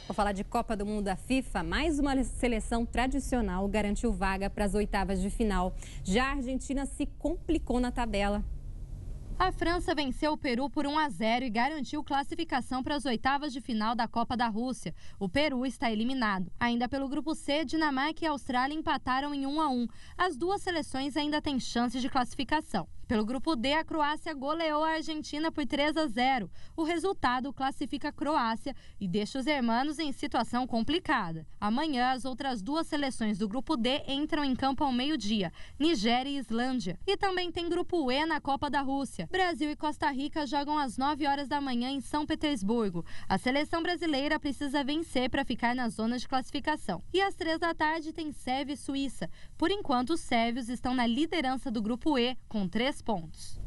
Vou falar de Copa do Mundo da FIFA. Mais uma seleção tradicional garantiu vaga para as oitavas de final. Já a Argentina se complicou na tabela. A França venceu o Peru por 1-0 e garantiu classificação para as oitavas de final da Copa da Rússia. O Peru está eliminado. Ainda pelo grupo C, Dinamarca e Austrália empataram em 1-1. As duas seleções ainda têm chances de classificação. Pelo grupo D, a Croácia goleou a Argentina por 3-0. O resultado classifica a Croácia e deixa os hermanos em situação complicada. Amanhã, as outras duas seleções do grupo D entram em campo ao meio-dia, Nigéria e Islândia. E também tem grupo E na Copa da Rússia. Brasil e Costa Rica jogam às 9 horas da manhã em São Petersburgo. A seleção brasileira precisa vencer para ficar na zona de classificação. E às 3 da tarde tem Sérvia e Suíça. Por enquanto, os sérvios estão na liderança do grupo E com 3 pontos.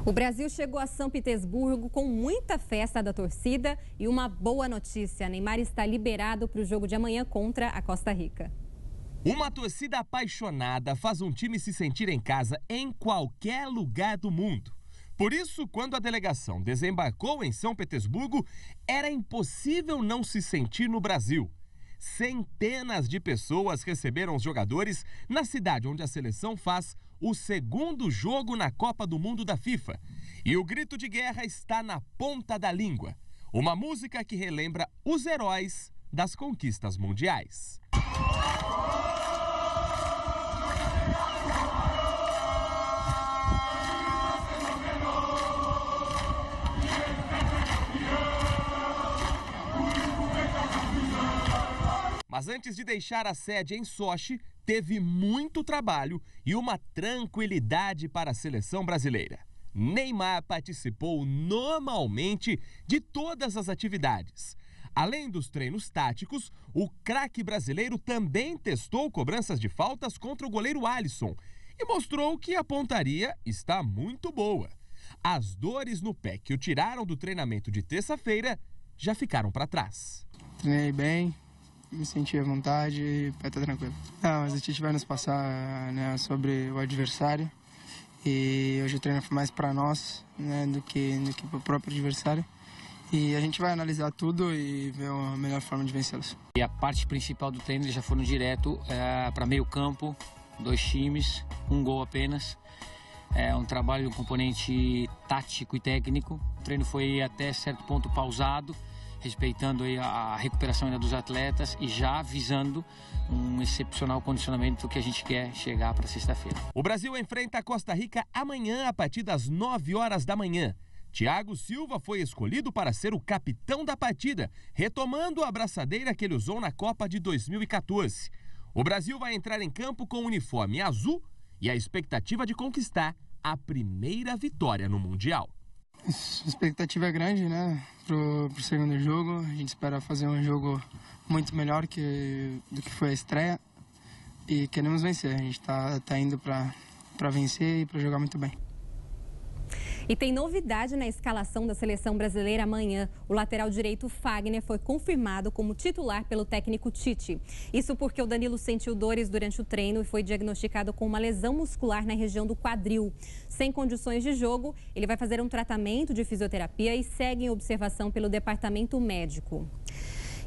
O Brasil chegou a São Petersburgo com muita festa da torcida e uma boa notícia: Neymar está liberado para o jogo de amanhã contra a Costa Rica. Uma torcida apaixonada faz um time se sentir em casa em qualquer lugar do mundo. Por isso, quando a delegação desembarcou em São Petersburgo, era impossível não se sentir no Brasil. Centenas de pessoas receberam os jogadores na cidade onde a seleção faz o segundo jogo na Copa do Mundo da FIFA. E o grito de guerra está na ponta da língua. Uma música que relembra os heróis das conquistas mundiais. Mas antes de deixar a sede em Sochi, teve muito trabalho e uma tranquilidade para a seleção brasileira. Neymar participou normalmente de todas as atividades. Além dos treinos táticos, o craque brasileiro também testou cobranças de faltas contra o goleiro Alisson e mostrou que a pontaria está muito boa. As dores no pé que o tiraram do treinamento de terça-feira já ficaram para trás. Treinei bem, me senti à vontade, vai estar tranquilo. Não, mas a gente vai nos passar, né, sobre o adversário e hoje o treino foi mais para nós, né, do que para o próprio adversário. E a gente vai analisar tudo e ver a melhor forma de vencê-los. E a parte principal do treino, eles já foram direto para meio campo, 2 times, 1 gol apenas. É um trabalho, um componente tático e técnico. O treino foi até certo ponto pausado, respeitando aí a recuperação ainda dos atletas e já visando um excepcional condicionamento que a gente quer chegar para sexta-feira. O Brasil enfrenta a Costa Rica amanhã a partir das 9 horas da manhã. Thiago Silva foi escolhido para ser o capitão da partida, retomando a abraçadeira que ele usou na Copa de 2014. O Brasil vai entrar em campo com o uniforme azul e a expectativa de conquistar a primeira vitória no Mundial. A expectativa é grande, né, pro segundo jogo. A gente espera fazer um jogo muito melhor do que foi a estreia e queremos vencer. A gente tá indo para vencer e para jogar muito bem. E tem novidade na escalação da seleção brasileira amanhã. O lateral direito Fagner foi confirmado como titular pelo técnico Tite. Isso porque o Danilo sentiu dores durante o treino e foi diagnosticado com uma lesão muscular na região do quadril. Sem condições de jogo, ele vai fazer um tratamento de fisioterapia e segue em observação pelo departamento médico.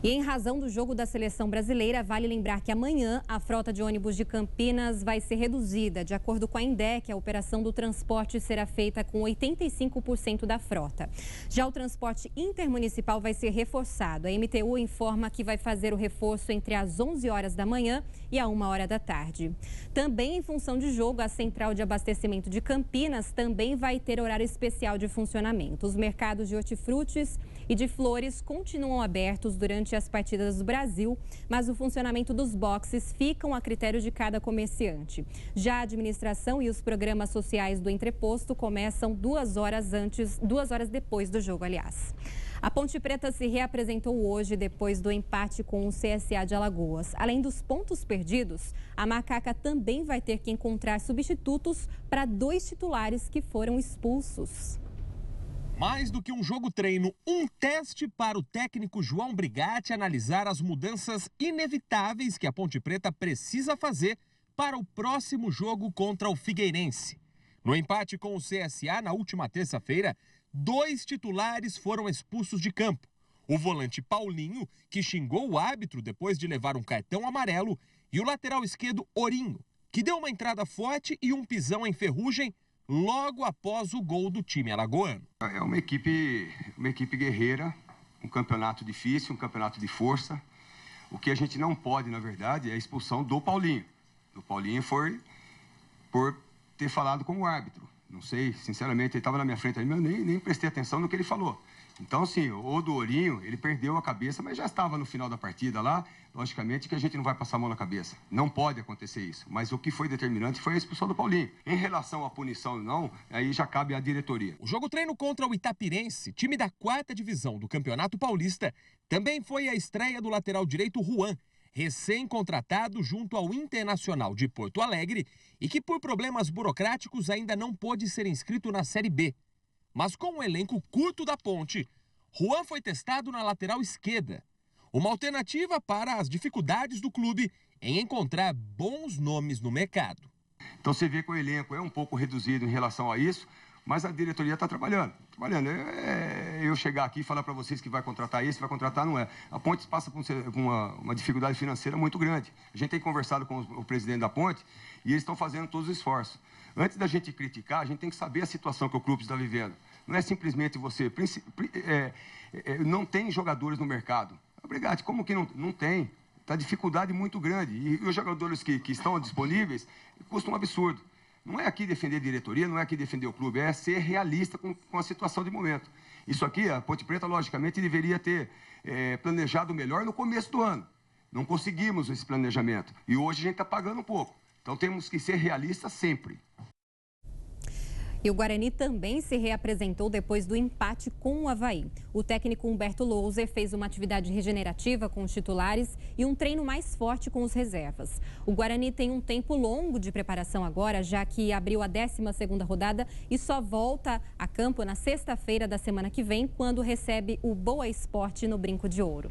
E em razão do jogo da seleção brasileira, vale lembrar que amanhã a frota de ônibus de Campinas vai ser reduzida. De acordo com a INDEC, a operação do transporte será feita com 85% da frota. Já o transporte intermunicipal vai ser reforçado. A MTU informa que vai fazer o reforço entre as 11 horas da manhã e a 1 hora da tarde. Também em função de jogo, a central de abastecimento de Campinas também vai ter horário especial de funcionamento. Os mercados de hortifrutis e de flores continuam abertos durante as partidas do Brasil, mas o funcionamento dos boxes ficam a critério de cada comerciante. Já a administração e os programas sociais do entreposto começam 2 horas depois do jogo, aliás. A Ponte Preta se reapresentou hoje depois do empate com o CSA de Alagoas. Além dos pontos perdidos, a Macaca também vai ter que encontrar substitutos para 2 titulares que foram expulsos. Mais do que um jogo-treino, um teste para o técnico João Brigatti analisar as mudanças inevitáveis que a Ponte Preta precisa fazer para o próximo jogo contra o Figueirense. No empate com o CSA na última terça-feira, 2 titulares foram expulsos de campo. O volante Paulinho, que xingou o árbitro depois de levar um cartão amarelo, e o lateral esquerdo Ourinho, que deu uma entrada forte e um pisão em Ferrugem logo após o gol do time alagoano. É uma equipe guerreira, um campeonato difícil, um campeonato de força. O que a gente não pode, na verdade, é a expulsão do Paulinho. O Paulinho foi por ter falado com o árbitro. Não sei, sinceramente, ele estava na minha frente ali, mas eu nem prestei atenção no que ele falou. Então, sim, o do Ourinho, ele perdeu a cabeça, mas já estava no final da partida lá. Logicamente que a gente não vai passar a mão na cabeça. Não pode acontecer isso. Mas o que foi determinante foi a expulsão do Paulinho. Em relação à punição ou não, aí já cabe à diretoria. O jogo treino contra o Itapirense, time da 4ª divisão do Campeonato Paulista, também foi a estreia do lateral direito Juan, recém-contratado junto ao Internacional de Porto Alegre e que por problemas burocráticos ainda não pôde ser inscrito na Série B. Mas com o elenco curto da Ponte, Juan foi testado na lateral esquerda. Uma alternativa para as dificuldades do clube em encontrar bons nomes no mercado. Então você vê que o elenco é um pouco reduzido em relação a isso, mas a diretoria está trabalhando. Eu chegar aqui e falar para vocês que vai contratar esse, vai contratar, não é. A Ponte passa por uma dificuldade financeira muito grande. A gente tem conversado com o presidente da Ponte e eles estão fazendo todos os esforços. Antes da gente criticar, a gente tem que saber a situação que o clube está vivendo. Não é simplesmente você... não tem jogadores no mercado. Obrigado, como que não tem? Está dificuldade muito grande. E os jogadores que estão disponíveis custam um absurdo. Não é aqui defender a diretoria, não é aqui defender o clube, é ser realista com a situação de momento. Isso aqui, a Ponte Preta, logicamente, deveria ter planejado melhor no começo do ano. Não conseguimos esse planejamento. E hoje a gente está pagando um pouco. Então temos que ser realistas sempre. E o Guarani também se reapresentou depois do empate com o Avaí. O técnico Humberto Louser fez uma atividade regenerativa com os titulares e um treino mais forte com os reservas. O Guarani tem um tempo longo de preparação agora, já que abriu a 12ª rodada e só volta a campo na sexta-feira da semana que vem, quando recebe o Boa Esporte no Brinco de Ouro.